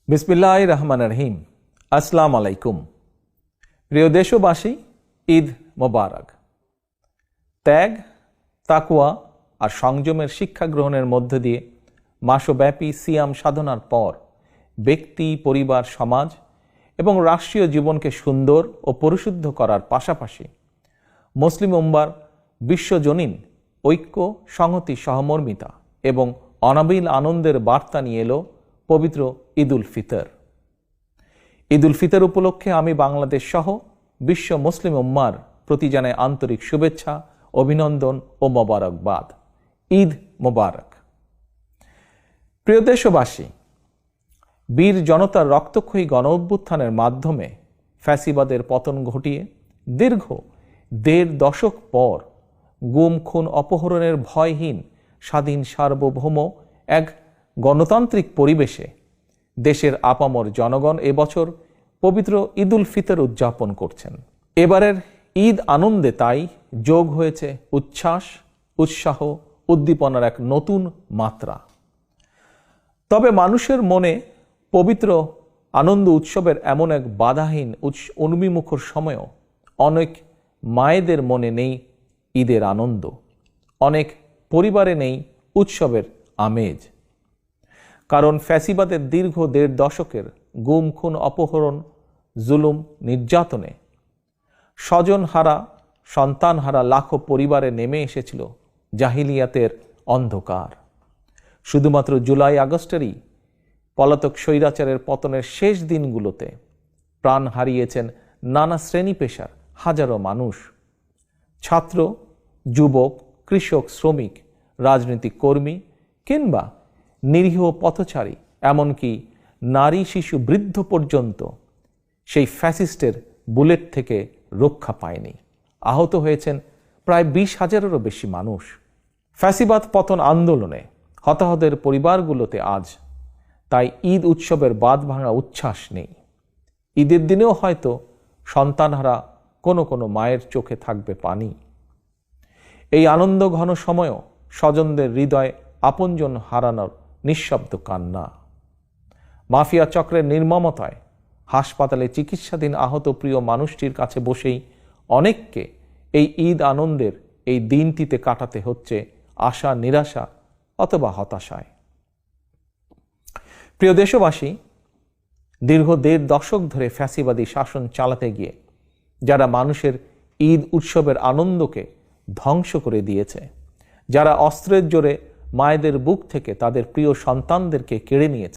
বিসমিল্লাহির রহমানির রহিম। আসসালামু আলাইকুম। প্রিয় দেশবাসী, ঈদ মোবারক। ত্যাগ, তাকওয়া আর সংযমের শিক্ষা গ্রহণের মধ্য দিয়ে মাসব্যাপী সিয়াম সাধনার পর ব্যক্তি, পরিবার, সমাজ এবং রাষ্ট্রীয় জীবনকে সুন্দর ও পরিশুদ্ধ করার পাশাপাশি মুসলিম উম্মার বিশ্বজনীন ঐক্য, সংহতি, সহমর্মিতা এবং অনাবিল আনন্দের বার্তা নিয়ে এলো পবিত্র ঈদ উল ফিতর। ঈদ উল ফিতর উপলক্ষে আমি বাংলাদেশ সহ বিশ্ব মুসলিম উম্মার প্রতি জানাই আন্তরিক শুভেচ্ছা, অভিনন্দন ও মোবারকবাদ। ঈদ মোবারক। প্রিয় দেশবাসী, বীর জনতার রক্তক্ষয়ী গণ অভ্যুত্থানের মাধ্যমে ফ্যাসিবাদের পতন ঘটিয়ে দীর্ঘ ১.৫ দশক পর গুম, খুন, অপহরণের ভয়হীন স্বাধীন সার্বভৌম এক গণতান্ত্রিক পরিবেশে দেশের আপামর জনগণ এবছর পবিত্র ঈদ উল ফিতর উদযাপন করছেন। এবারের ঈদ আনন্দে তাই যোগ হয়েছে উচ্ছ্বাস, উৎসাহ, উদ্দীপনার এক নতুন মাত্রা। তবে মানুষের মনে পবিত্র আনন্দ উৎসবের এমন এক বাধাহীন উন্মিমুখর সময়ও অনেক মায়েদের মনে নেই ঈদের আনন্দ, অনেক পরিবারে নেই উৎসবের আমেজ। কারণ ফ্যাসিবাদের দীর্ঘ ১.৫ দশকের গুম, খুন, অপহরণ, জুলুম, নির্যাতনে স্বজনহারা, সন্তানহারা লাখো পরিবারে নেমে এসেছিল জাহিলিয়াতের অন্ধকার। শুধুমাত্র জুলাই আগস্টেরই পলাতক স্বৈরাচারের পতনের শেষ দিনগুলোতে প্রাণ হারিয়েছেন নানা শ্রেণী পেশার হাজারো মানুষ। ছাত্র, যুবক, কৃষক, শ্রমিক, রাজনৈতিক কর্মী কিংবা নিরীহ পথচারী, এমনকি নারী, শিশু, বৃদ্ধ পর্যন্ত সেই ফ্যাসিস্টের বুলেট থেকে রক্ষা পায়নি। আহত হয়েছেন প্রায় ২০,০০০-এরও বেশি মানুষ। ফ্যাসিবাদ পতন আন্দোলনে হতাহতের পরিবারগুলোতে আজ তাই ঈদ উৎসবের বাঁধ ভাঙা উচ্ছ্বাস নেই। ঈদের দিনেও হয়তো সন্তানহারা কোনো কোনো মায়ের চোখে থাকবে পানি। এই আনন্দ ঘন সময়ও স্বজনদের হৃদয়ে আপনজন হারানোর নিঃশব্দ কান্না। মাফিয়া চক্রের নির্মমতায় হাসপাতালে চিকিৎসাধীন আহত প্রিয় মানুষটির কাছে বসেই অনেককে এই ঈদ আনন্দের এই দিনটিতে কাটাতে হচ্ছে আশা, নিরাশা অথবা হতাশায়। প্রিয় দেশবাসী, দীর্ঘ ১.৫ দশক ধরে ফ্যাসিবাদী শাসন চালাতে গিয়ে যারা মানুষের ঈদ উৎসবের আনন্দকে ধ্বংস করে দিয়েছে, যারা অস্ত্রের জোরে মায়েদের বুক থেকে তাদের প্রিয় সন্তানদেরকে কেড়ে নিয়েছে,